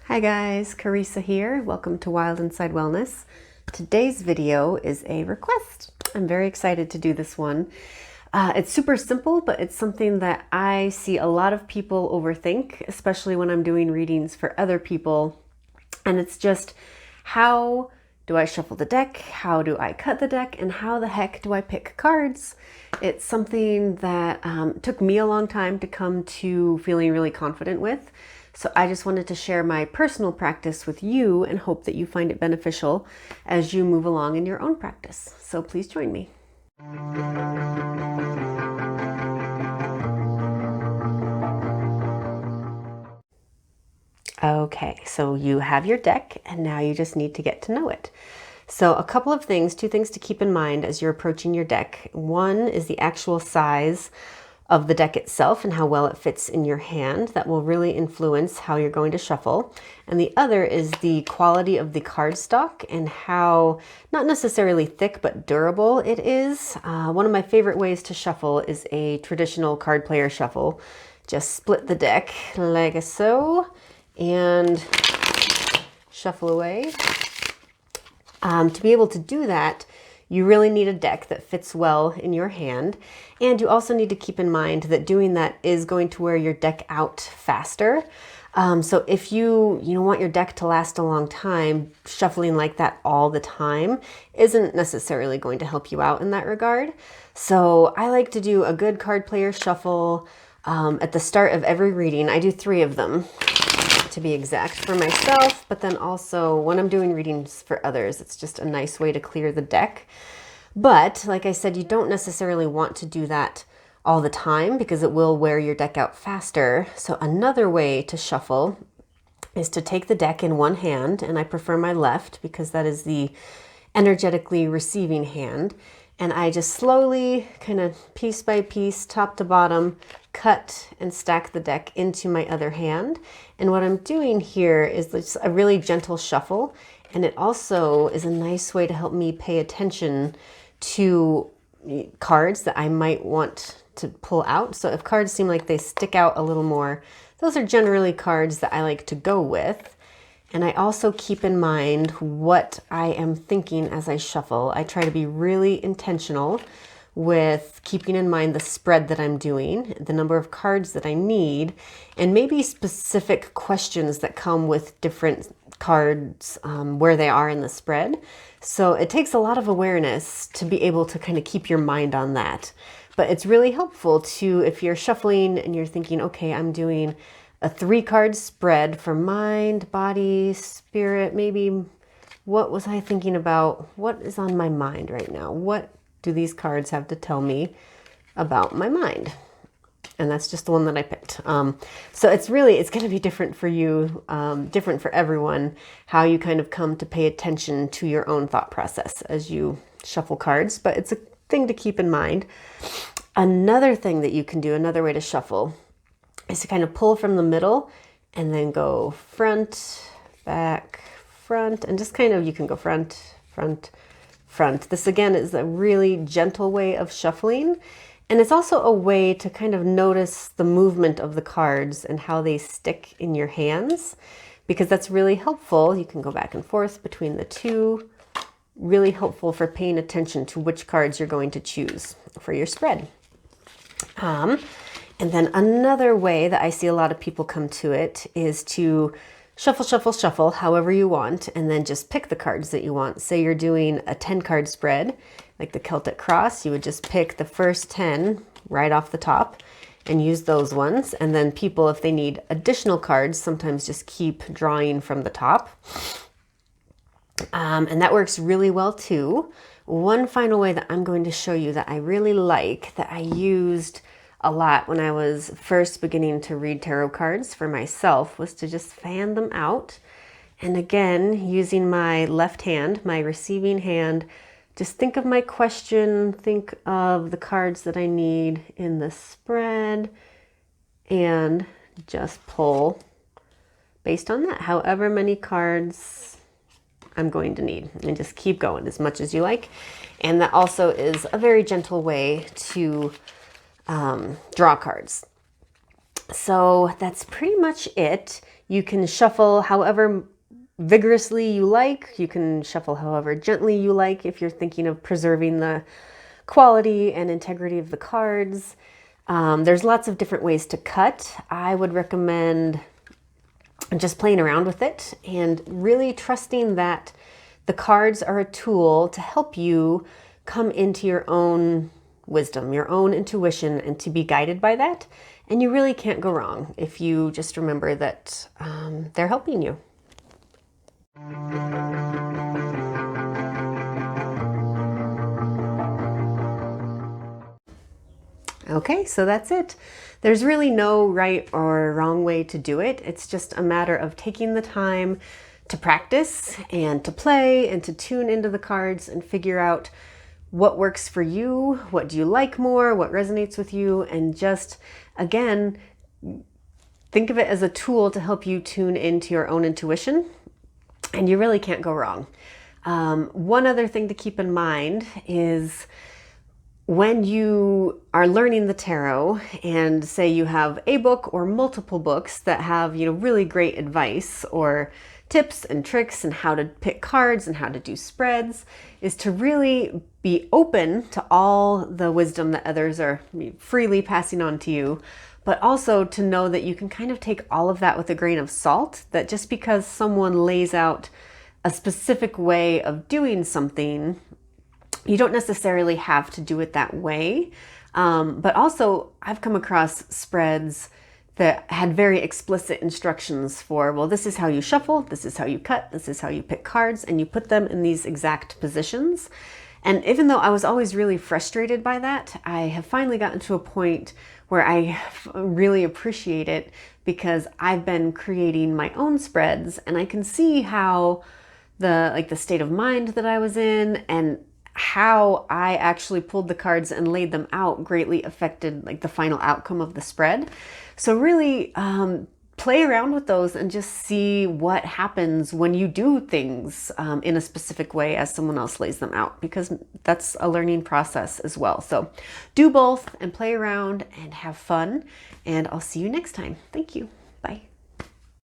Hi guys, Carissa here. Welcome to Wild Inside Wellness. Today's video is a request. I'm very excited to do this one. It's super simple, but it's something that I see a lot of people overthink, especially when I'm doing readings for other people. And it's just, how do I shuffle the deck? How do I cut the deck? And how the heck do I pick cards? It's something that took me a long time to come to feeling really confident with. So I just wanted to share my personal practice with you and hope that you find it beneficial as you move along in your own practice. So please join me. Okay, so you have your deck and now you just need to get to know it. So a couple of things, two things to keep in mind as you're approaching your deck. One is the actual size of the deck itself and how well it fits in your hand. That will really influence how you're going to shuffle. And the other is the quality of the cardstock and how, not necessarily thick, but durable it is. One of my favorite ways to shuffle is a traditional card player shuffle. Just split the deck like so and shuffle away. To be able to do that, you really need a deck that fits well in your hand. And you also need to keep in mind that doing that is going to wear your deck out faster. So if you want your deck to last a long time, shuffling like that all the time isn't necessarily going to help you out in that regard. So I like to do a good card player shuffle at the start of every reading. I do 3 of them, to be exact, for myself, but then also when I'm doing readings for others, it's just a nice way to clear the deck. But like I said, you don't necessarily want to do that all the time because it will wear your deck out faster. So another way to shuffle is to take the deck in one hand, and I prefer my left because that is the energetically receiving hand. And I just slowly, kind of piece by piece, top to bottom, cut and stack the deck into my other hand. And what I'm doing here is just a really gentle shuffle. And it also is a nice way to help me pay attention to cards that I might want to pull out. So if cards seem like they stick out a little more, those are generally cards that I like to go with. And I also keep in mind what I am thinking as I shuffle. I try to be really intentional with keeping in mind the spread that I'm doing, the number of cards that I need, and maybe specific questions that come with different cards, where they are in the spread. So it takes a lot of awareness to be able to kind of keep your mind on that. But it's really helpful to, if you're shuffling and you're thinking, okay, I'm doing a 3-card spread for mind, body, spirit, maybe what was I thinking about? What is on my mind right now? What do these cards have to tell me about my mind? And that's just the one that I picked. So it's going to be different for you, different for everyone, how you kind of come to pay attention to your own thought process as you shuffle cards, but it's a thing to keep in mind. Another thing that you can do, another way to shuffle, is to kind of pull from the middle and then go front, back, front, and just kind of, you can go front, front, front. This again is a really gentle way of shuffling. And it's also a way to kind of notice the movement of the cards and how they stick in your hands, because that's really helpful. You can go back and forth between the two. Really helpful for paying attention to which cards you're going to choose for your spread. And then another way that I see a lot of people come to it is to shuffle, shuffle, shuffle, however you want, and then just pick the cards that you want. Say you're doing a 10-card spread, like the Celtic Cross, you would just pick the first 10 right off the top and use those ones. And then people, if they need additional cards, sometimes just keep drawing from the top. And that works really well too. One final way that I'm going to show you that I really like, that I used a lot when I was first beginning to read tarot cards for myself, was to just fan them out. And again, using my left hand, my receiving hand, just think of my question, think of the cards that I need in the spread, and just pull based on that, however many cards I'm going to need, and just keep going as much as you like. And that also is a very gentle way to draw cards. So that's pretty much it. You can shuffle however vigorously you like. You can shuffle however gently you like if you're thinking of preserving the quality and integrity of the cards. There's lots of different ways to cut. I would recommend just playing around with it and really trusting that the cards are a tool to help you come into your own wisdom, your own intuition, and to be guided by that. And you really can't go wrong if you just remember that they're helping you. Okay, so that's it. There's really no right or wrong way to do it. It's just a matter of taking the time to practice and to play and to tune into the cards and figure out what works for you, what do you like more, what resonates with you, and just, again, think of it as a tool to help you tune into your own intuition, and you really can't go wrong. One other thing to keep in mind is when you are learning the tarot and say you have a book or multiple books that have, really great advice or tips and tricks and how to pick cards and how to do spreads, is to really be open to all the wisdom that others are freely passing on to you, but also to know that you can kind of take all of that with a grain of salt, that just because someone lays out a specific way of doing something, you don't necessarily have to do it that way. But also, I've come across spreads that had very explicit instructions for, well, this is how you shuffle, this is how you cut, this is how you pick cards, and you put them in these exact positions. And even though I was always really frustrated by that, I have finally gotten to a point where I really appreciate it, because I've been creating my own spreads and I can see how the state of mind that I was in and how I actually pulled the cards and laid them out greatly affected the final outcome of the spread. So really play around with those and just see what happens when you do things in a specific way as someone else lays them out, because that's a learning process as well. So do both and play around and have fun, and I'll see you next time. Thank you. Bye.